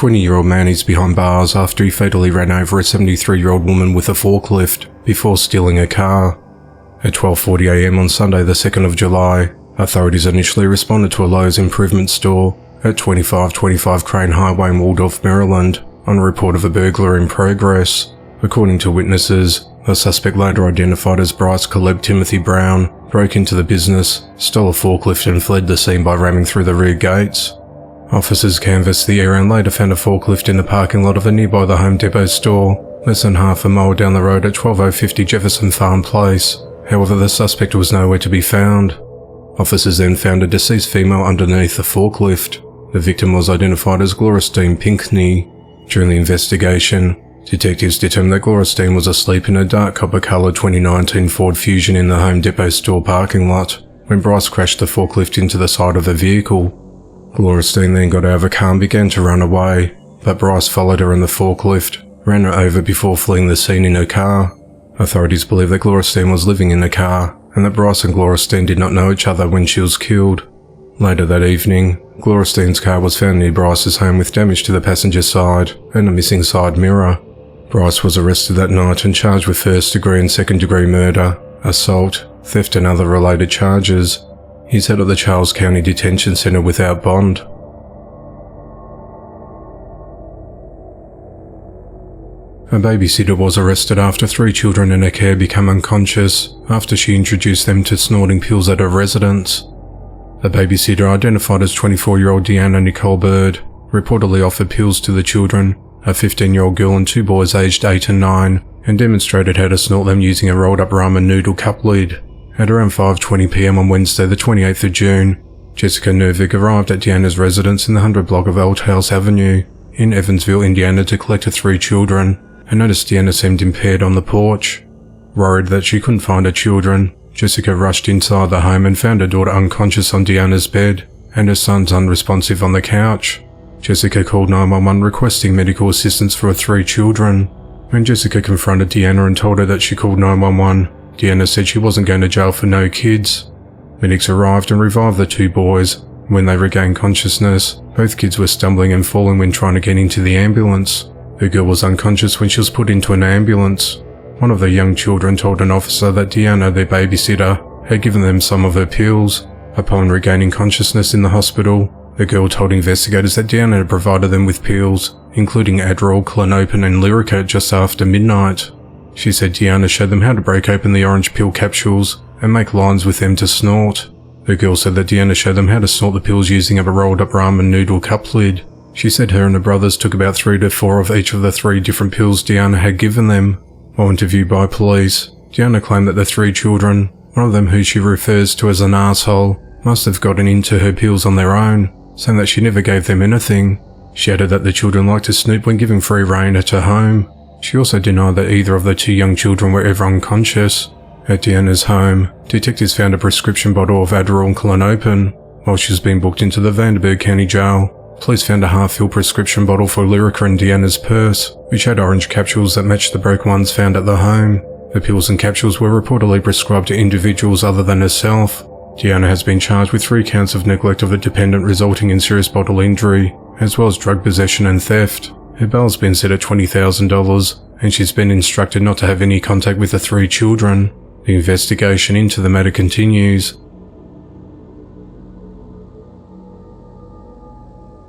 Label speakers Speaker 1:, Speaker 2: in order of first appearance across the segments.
Speaker 1: 20-year-old man is behind bars after he fatally ran over a 73-year-old woman with a forklift before stealing a car. At 12:40 a.m. on Sunday the 2nd of July, authorities initially responded to a Lowe's improvement store at 2525 Crane Highway in Waldorf, Maryland, on a report of a burglary in progress. According to witnesses, the suspect, later identified as Bryce Caleb Timothy Brown, broke into the business, stole a forklift and fled the scene by ramming through the rear gates. Officers canvassed the area and later found a forklift in the parking lot of a nearby the Home Depot store, less than half a mile down the road at 12050 Jefferson Farm Place. However, the suspect was nowhere to be found. Officers then found a deceased female underneath the forklift. The victim was identified as Gloristine Pinkney. During the investigation, detectives determined that Gloristine was asleep in a dark copper-coloured 2019 Ford Fusion in the Home Depot store parking lot when Bryce crashed the forklift into the side of the vehicle. Gloristine then got out of a car and began to run away, but Bryce followed her in the forklift, ran her over before fleeing the scene in her car. Authorities believe that Gloristine was living in the car and that Bryce and Gloristine did not know each other when she was killed. Later that evening, Gloristine's car was found near Bryce's home with damage to the passenger side and a missing side mirror. Bryce was arrested that night and charged with first-degree and second-degree murder, assault, theft and other related charges. He's held at the Charles County Detention Center without bond. A babysitter was arrested after 3 children in her care became unconscious after she introduced them to snorting pills at her residence. A babysitter, identified as 24-year-old Deanna Nicole Bird, reportedly offered pills to the children, a 15-year-old girl and 2 boys aged 8 and 9, and demonstrated how to snort them using a rolled-up ramen noodle cup lid. At around 5:20 p.m. on Wednesday the 28th of June, Jessica Nervig arrived at Deanna's residence in the 100 block of Old House Avenue in Evansville, Indiana to collect her 3 children, and noticed Deanna seemed impaired on the porch. Worried that she couldn't find her children, Jessica rushed inside the home and found her daughter unconscious on Deanna's bed and her sons unresponsive on the couch. Jessica called 911 requesting medical assistance for her 3 children. When Jessica confronted Deanna and told her that she called 911, Deanna said she wasn't going to jail for no kids. Medics arrived and revived the 2 boys. When they regained consciousness, both kids were stumbling and falling when trying to get into the ambulance. The girl was unconscious when she was put into an ambulance. One of the young children told an officer that Deanna, their babysitter, had given them some of her pills. Upon regaining consciousness in the hospital, the girl told investigators that Deanna had provided them with pills, including Adderall, Klonopin and Lyrica just after midnight. She said Deanna showed them how to break open the orange pill capsules and make lines with them to snort. The girl said that Deanna showed them how to snort the pills using a rolled-up ramen noodle cup lid. She said her and her brothers took about 3 to 4 of each of the 3 different pills Deanna had given them. While interviewed by police, Deanna claimed that the 3 children, one of them who she refers to as an asshole, must have gotten into her pills on their own, saying that she never gave them anything. She added that the children liked to snoop when given free rein at her home. She also denied that either of the 2 young children were ever unconscious. At Deanna's home, detectives found a prescription bottle of Adderall and Klonopin. While she was being booked into the Vanderburgh County Jail, police found a half-filled prescription bottle for Lyrica in Deanna's purse, which had orange capsules that matched the broken ones found at the home. The pills and capsules were reportedly prescribed to individuals other than herself. Deanna has been charged with 3 counts of neglect of a dependent resulting in serious bodily injury, as well as drug possession and theft. Her bail's been set at $20,000, and she's been instructed not to have any contact with the 3 children. The investigation into the matter continues.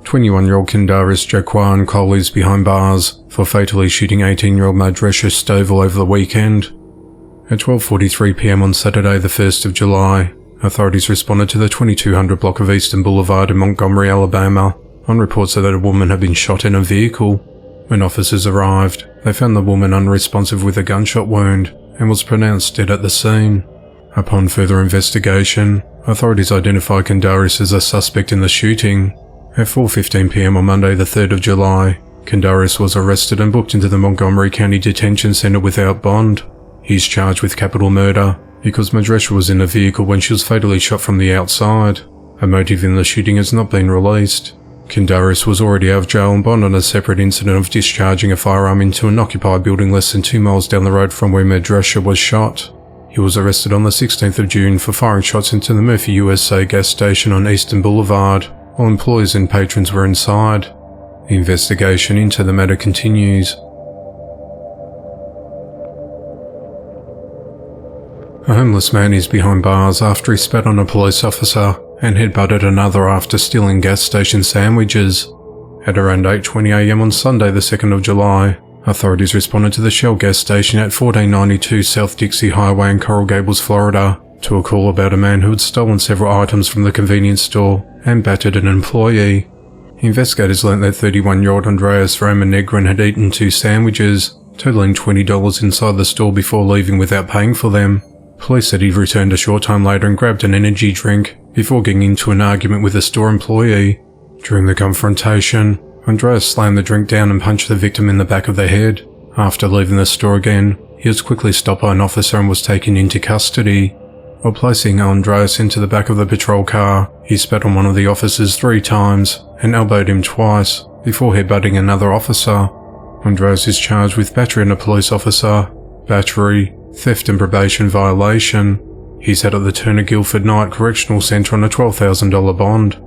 Speaker 1: 21-year-old Kendaris Jaquan Cole is behind bars for fatally shooting 18-year-old Madresha Stovall over the weekend. At 12:43 p.m. on Saturday the 1st of July, authorities responded to the 2200 block of Eastern Boulevard in Montgomery, Alabama, on reports that a woman had been shot in a vehicle. When officers arrived, they found the woman unresponsive with a gunshot wound and was pronounced dead at the scene. Upon further investigation, authorities identified Kendaris as a suspect in the shooting. At 4:15 p.m. on Monday the 3rd of July, Kendaris was arrested and booked into the Montgomery County Detention Center without bond. He's charged with capital murder because Madresha was in a vehicle when she was fatally shot from the outside. A motive in the shooting has not been released. Kendaris was already out of jail and bond on a separate incident of discharging a firearm into an occupied building less than 2 miles down the road from where Madresha was shot. He was arrested on the 16th of June for firing shots into the Murphy USA gas station on Eastern Boulevard, while employees and patrons were inside. The investigation into the matter continues. A homeless man is behind bars after he spat on a police officer and headbutted another after stealing gas station sandwiches. At around 8:20 a.m. on Sunday the 2nd of July, authorities responded to the Shell gas station at 1492 South Dixie Highway in Coral Gables, Florida, to a call about a man who had stolen several items from the convenience store and battered an employee. Investigators learnt that 31-year-old Andreas Roman Negrin had eaten 2 sandwiches, totaling $20 inside the store before leaving without paying for them. Police said he returned a short time later and grabbed an energy drink before getting into an argument with a store employee. During the confrontation, Andreas slammed the drink down and punched the victim in the back of the head. After leaving the store again, he was quickly stopped by an officer and was taken into custody. While placing Andreas into the back of the patrol car, he spat on one of the officers 3 times and elbowed him twice before headbutting another officer. Andreas is charged with battery on a police officer, battery, theft and probation violation. He's held at the Turner Guilford Knight Correctional Centre on a $12,000 bond.